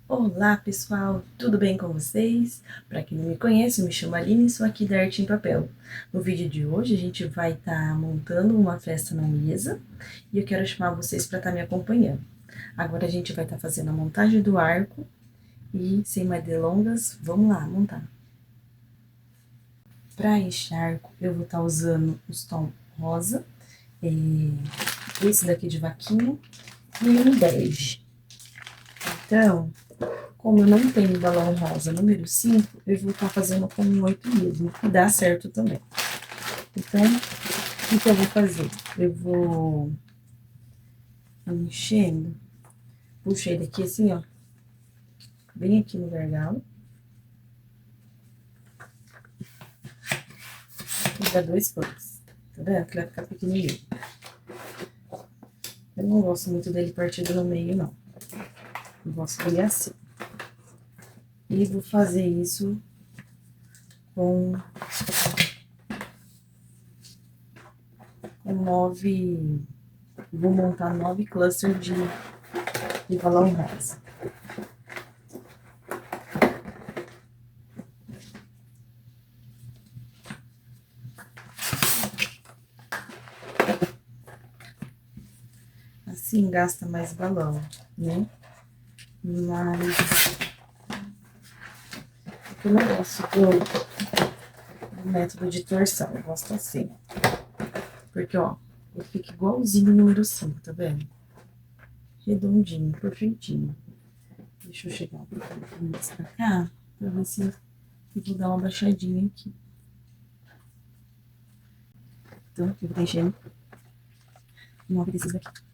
Olá pessoal, tudo bem com vocês? Para quem não me conhece, eu me chamo Aline e sou aqui da Arte em Papel. No vídeo de hoje a gente vai estar montando uma festa na mesa e eu quero chamar vocês para estar me acompanhando. Agora a gente vai estar fazendo a montagem do arco e sem mais delongas, vamos lá montar. Para este arco eu vou estar usando os tons rosa, esse daqui de vaquinha e um bege. Então, como eu não tenho balão rosa número 5, eu vou estar fazendo com 8 mesmo, que dá certo também. Então, o que eu vou fazer? Eu vou enchendo, puxei daqui assim, ó, bem aqui no gargalo. E dá 2 pães, tá vendo? Que vai ficar pequenininho. Eu não gosto muito dele partido no meio, não. Eu gosto dele assim. E vou fazer isso com 9... Vou montar 9 clusters de balão rosa. Assim gasta mais balão, né? Mas eu não gosto do método de torção, eu gosto assim. Porque, ó, ele fica igualzinho o número 5, tá vendo? Redondinho, perfeitinho. Deixa eu chegar um pouquinho mais pra cá, pra ver se eu vou dar uma baixadinha aqui. Então, eu vou preenchendo 9 desses daqui.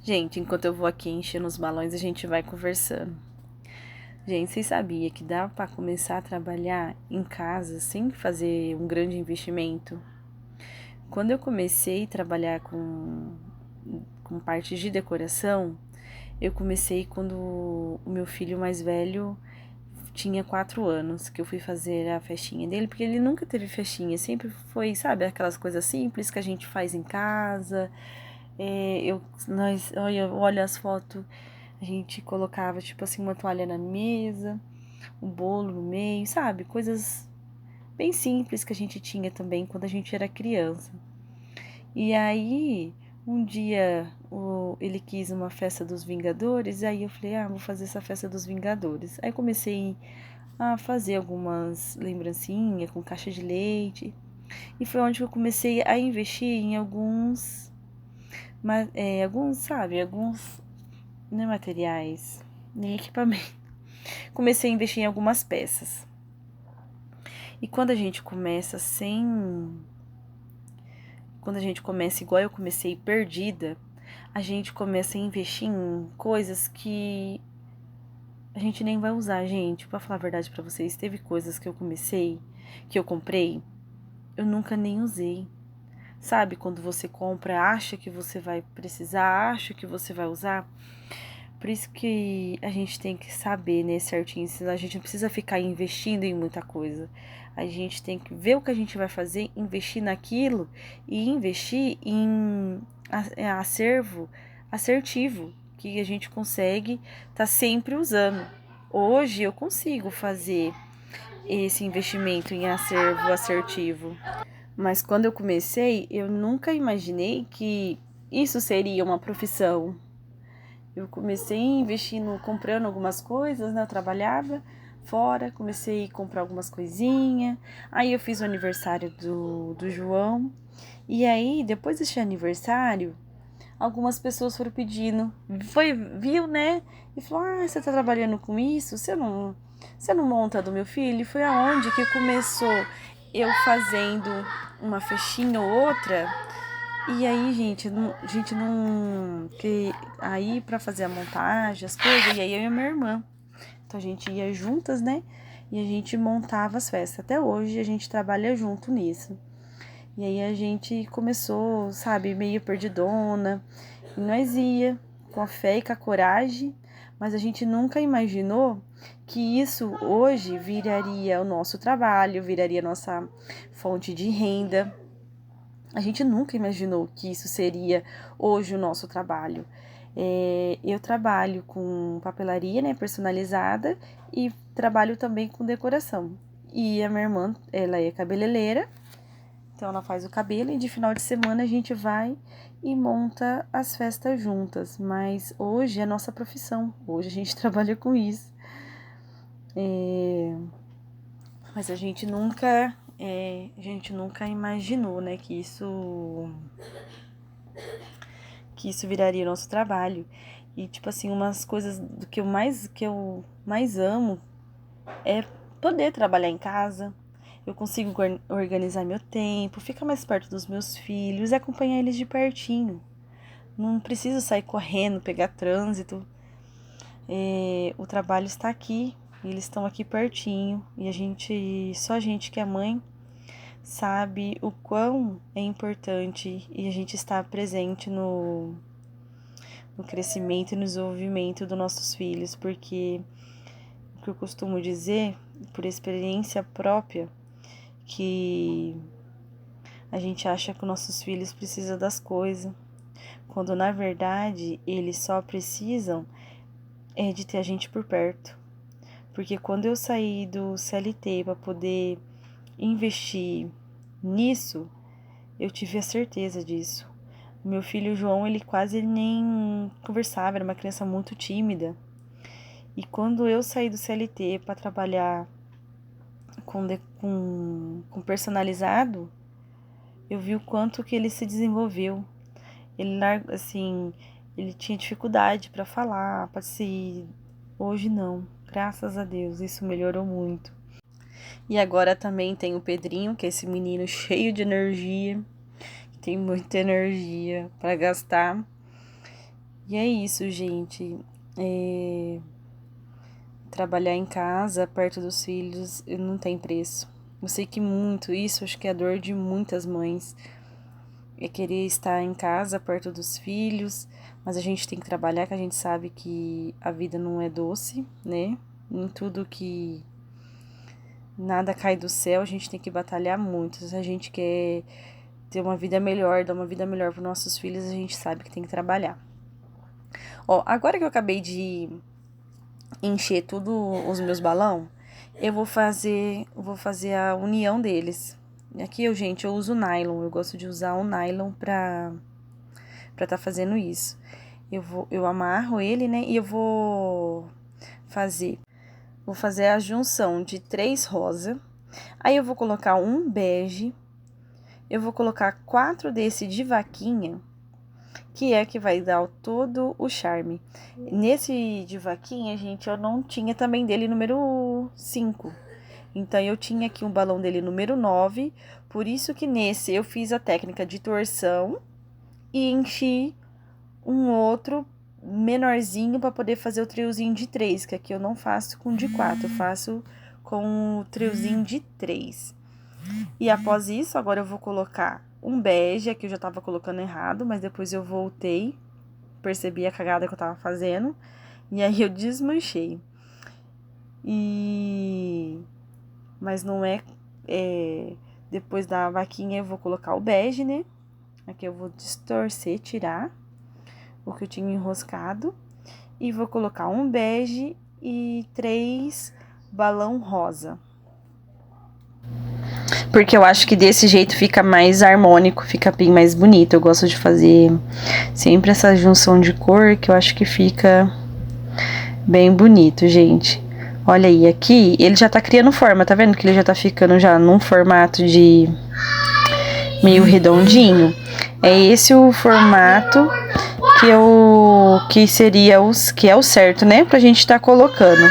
Gente, enquanto eu vou aqui enchendo os balões, a gente vai conversando. Gente, vocês sabiam que dá para começar a trabalhar em casa sem fazer um grande investimento? Quando eu comecei a trabalhar com parte de decoração, eu comecei quando o meu filho mais velho tinha 4 anos, que eu fui fazer a festinha dele, porque ele nunca teve festinha, sempre foi, sabe, aquelas coisas simples que a gente faz em casa. Olha as fotos, a gente colocava, tipo assim, uma toalha na mesa, um bolo no meio, sabe? Coisas bem simples que a gente tinha também quando a gente era criança. E aí, um dia, ele quis uma festa dos Vingadores, aí eu falei, vou fazer essa festa dos Vingadores. Aí comecei a fazer algumas lembrancinhas com caixa de leite, e foi onde eu comecei a investir em alguns, não é materiais, nem equipamento. Comecei a investir em algumas peças. E quando a gente começa igual eu comecei, perdida, a gente começa a investir em coisas que a gente nem vai usar, gente. Pra falar a verdade pra vocês, teve coisas que eu comprei, eu nunca nem usei. Sabe, quando você compra, acha que você vai precisar, acha que você vai usar. Por isso que a gente tem que saber, né, certinho, senão a gente não precisa ficar investindo em muita coisa. A gente tem que ver o que a gente vai fazer, investir naquilo e investir em acervo assertivo, que a gente consegue tá sempre usando. Hoje eu consigo fazer esse investimento em acervo assertivo. Mas quando eu comecei, eu nunca imaginei que isso seria uma profissão. Eu comecei investindo, comprando algumas coisas, né? Eu trabalhava fora, comecei a comprar algumas coisinhas. Aí eu fiz o aniversário do João. E aí, depois desse aniversário, algumas pessoas foram pedindo. Viu, né? E falou: você tá trabalhando com isso? Você não monta do meu filho? E foi aonde que começou eu fazendo uma festinha ou outra. E aí, que aí pra fazer a montagem, as coisas, e aí eu e a minha irmã. Então a gente ia juntas, né? E a gente montava as festas. Até hoje a gente trabalha junto nisso. E aí a gente começou, sabe, meio perdidona. E nós ia com a fé e com a coragem, mas a gente nunca imaginou que isso hoje viraria o nosso trabalho, viraria a nossa fonte de renda. A gente nunca imaginou que isso seria hoje o nosso trabalho. Eu trabalho com papelaria, né, personalizada, e trabalho também com decoração. E a minha irmã, ela é cabeleireira, então ela faz o cabelo e de final de semana a gente vai e monta as festas juntas. Mas hoje é nossa profissão, hoje a gente trabalha com isso. Mas a gente nunca imaginou, né, que isso viraria nosso trabalho. E, tipo assim, umas coisas do que eu mais amo é poder trabalhar em casa. Eu consigo organizar meu tempo, ficar mais perto dos meus filhos e acompanhar eles de pertinho. Não preciso sair correndo, pegar trânsito. O trabalho está aqui, eles estão aqui pertinho. E só a gente que é mãe sabe o quão é importante e a gente estar presente no crescimento e no desenvolvimento dos nossos filhos, porque o que eu costumo dizer, por experiência própria, que a gente acha que os nossos filhos precisam das coisas, quando na verdade eles só precisam de ter a gente por perto. Porque quando eu saí do CLT para poder investir nisso, eu tive a certeza disso. O meu filho João, ele quase nem conversava, era uma criança muito tímida. E quando eu saí do CLT para trabalhar com personalizado, eu vi o quanto que ele se desenvolveu. Ele tinha dificuldade para falar, para se... Hoje não, graças a Deus, isso melhorou muito. E agora também tem o Pedrinho, que é esse menino cheio de energia, que tem muita energia para gastar. E é isso, gente. Trabalhar em casa, perto dos filhos, não tem preço. Eu sei que isso acho que é a dor de muitas mães. É querer estar em casa, perto dos filhos, mas a gente tem que trabalhar, que a gente sabe que a vida não é doce, né? Em tudo que... Nada cai do céu, a gente tem que batalhar muito. Se a gente quer ter uma vida melhor, dar uma vida melhor para nossos filhos, a gente sabe que tem que trabalhar. Ó, agora que eu acabei de encher tudo os meus balão, eu vou fazer a união deles. Aqui eu uso nylon, eu gosto de usar o nylon pra tá fazendo isso. Eu amarro ele, né, e eu vou fazer a junção de 3 rosa, aí eu vou colocar um bege, eu vou colocar 4 desse de vaquinha, que é que vai dar todo o charme. Nesse de vaquinha, gente, eu não tinha também dele número 5. Então, eu tinha aqui um balão dele número 9, por isso que nesse eu fiz a técnica de torção e enchi um outro menorzinho para poder fazer o triozinho de 3, que aqui eu não faço com de 4, eu faço com o triozinho de 3. E após isso, agora eu vou colocar um bege, aqui eu já tava colocando errado, mas depois eu voltei, percebi a cagada que eu tava fazendo, e aí eu desmanchei. Mas não depois da vaquinha eu vou colocar o bege, né? Aqui eu vou distorcer, tirar o que eu tinha enroscado. E vou colocar um bege e 3 balão rosa. Porque eu acho que desse jeito fica mais harmônico, fica bem mais bonito. Eu gosto de fazer sempre essa junção de cor, que eu acho que fica bem bonito, gente. Olha aí, aqui ele já tá criando forma, tá vendo que ele já tá ficando já num formato de meio redondinho? É esse o formato que é o certo, né? Pra gente tá colocando.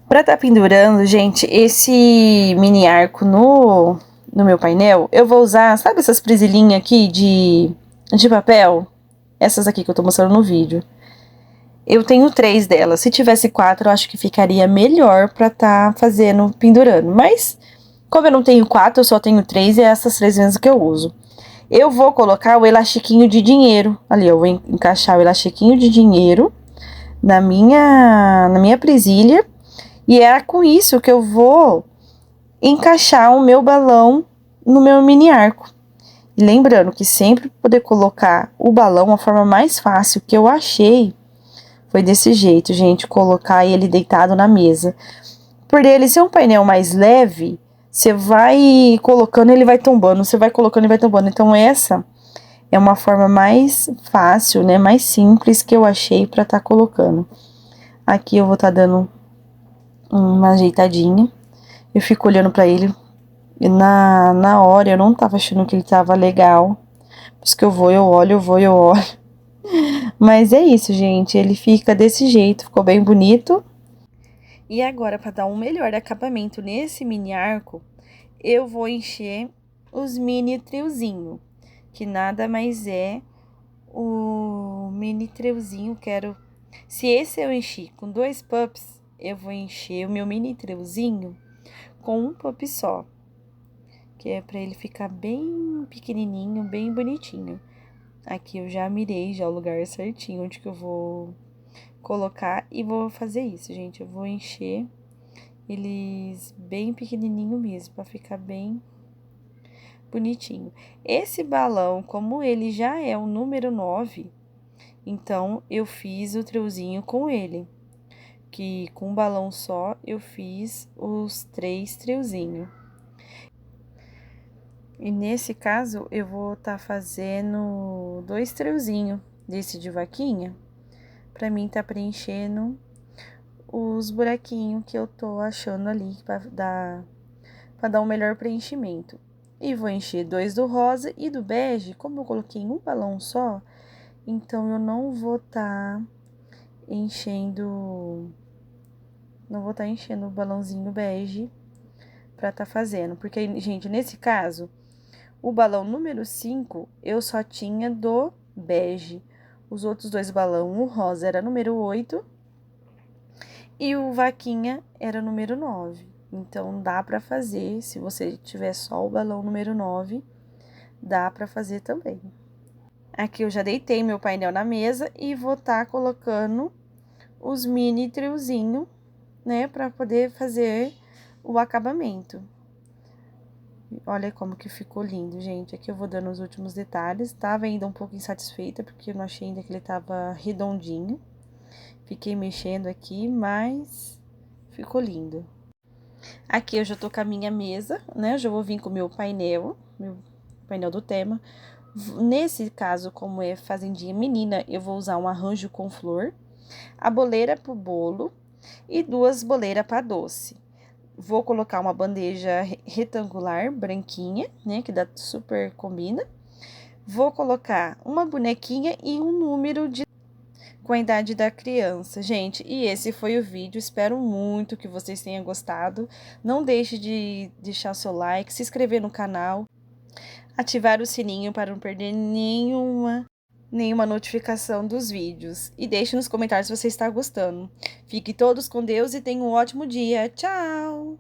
Pra tá pendurando, gente, esse mini arco no meu painel, eu vou usar, sabe essas presilhinhas aqui de papel? Essas aqui que eu tô mostrando no vídeo. Eu tenho 3 delas. Se tivesse 4, eu acho que ficaria melhor pra tá fazendo, pendurando. Mas, como eu não tenho 4, eu só tenho 3, é essas 3 vezes que eu uso. Eu vou colocar o elastiquinho de dinheiro. Ali, eu vou encaixar o elastiquinho de dinheiro na minha presilha. E é com isso que eu vou encaixar o meu balão no meu mini arco. E lembrando que sempre poder colocar o balão, a forma mais fácil que eu achei foi desse jeito, gente, colocar ele deitado na mesa. Por ele ser um painel mais leve, você vai colocando, ele vai tombando, você vai colocando e vai tombando. Então essa é uma forma mais fácil, né, mais simples que eu achei pra tá colocando. Aqui eu vou tá dando uma ajeitadinha. Eu fico olhando pra ele e na hora eu não tava achando que ele tava legal. Por isso que eu vou, eu olho, eu vou, eu olho. Mas é isso, gente, ele fica desse jeito, ficou bem bonito. E agora, para dar um melhor acabamento nesse mini arco, eu vou encher os mini triozinho, que nada mais é o mini triozinho. Se esse eu enchi com 2 pups, eu vou encher o meu mini triozinho com um pup só, que é para ele ficar bem pequenininho, bem bonitinho. Aqui eu já mirei já o lugar certinho onde que eu vou colocar e vou fazer isso, gente. Eu vou encher eles bem pequenininho mesmo, para ficar bem bonitinho. Esse balão, como ele já é o número 9, então eu fiz o triozinho com ele, que com um balão só eu fiz os 3 triozinhos. E nesse caso eu vou tá fazendo 2 triozinhos desse de vaquinha, pra mim tá preenchendo os buraquinhos que eu tô achando ali pra dar um melhor preenchimento. E vou encher 2 do rosa e do bege. Como eu coloquei em um balão só, então eu não vou tá enchendo... Não vou tá enchendo o balãozinho bege pra tá fazendo. Porque, gente, nesse caso, o balão número 5, eu só tinha do bege. Os outros 2 balões, o rosa era número 8 e o vaquinha era número 9. Então, dá pra fazer, se você tiver só o balão número 9, dá pra fazer também. Aqui eu já deitei meu painel na mesa e vou tá colocando os mini triozinho, né, pra poder fazer o acabamento. Olha como que ficou lindo, gente. Aqui eu vou dando os últimos detalhes. Tava ainda um pouco insatisfeita, porque eu não achei ainda que ele tava redondinho. Fiquei mexendo aqui, mas ficou lindo. Aqui eu já tô com a minha mesa, né? Eu já vou vir com o meu painel do tema. Nesse caso, como é fazendinha menina, eu vou usar um arranjo com flor, a boleira pro bolo e 2 boleiras para doce. Vou colocar uma bandeja retangular branquinha, né, que dá super combina. Vou colocar uma bonequinha e um número com a idade da criança. Gente, e esse foi o vídeo. Espero muito que vocês tenham gostado. Não deixe de deixar o seu like, se inscrever no canal, ativar o sininho para não perder nenhuma notificação dos vídeos. E deixe nos comentários se você está gostando. Fiquem todos com Deus e tenham um ótimo dia. Tchau!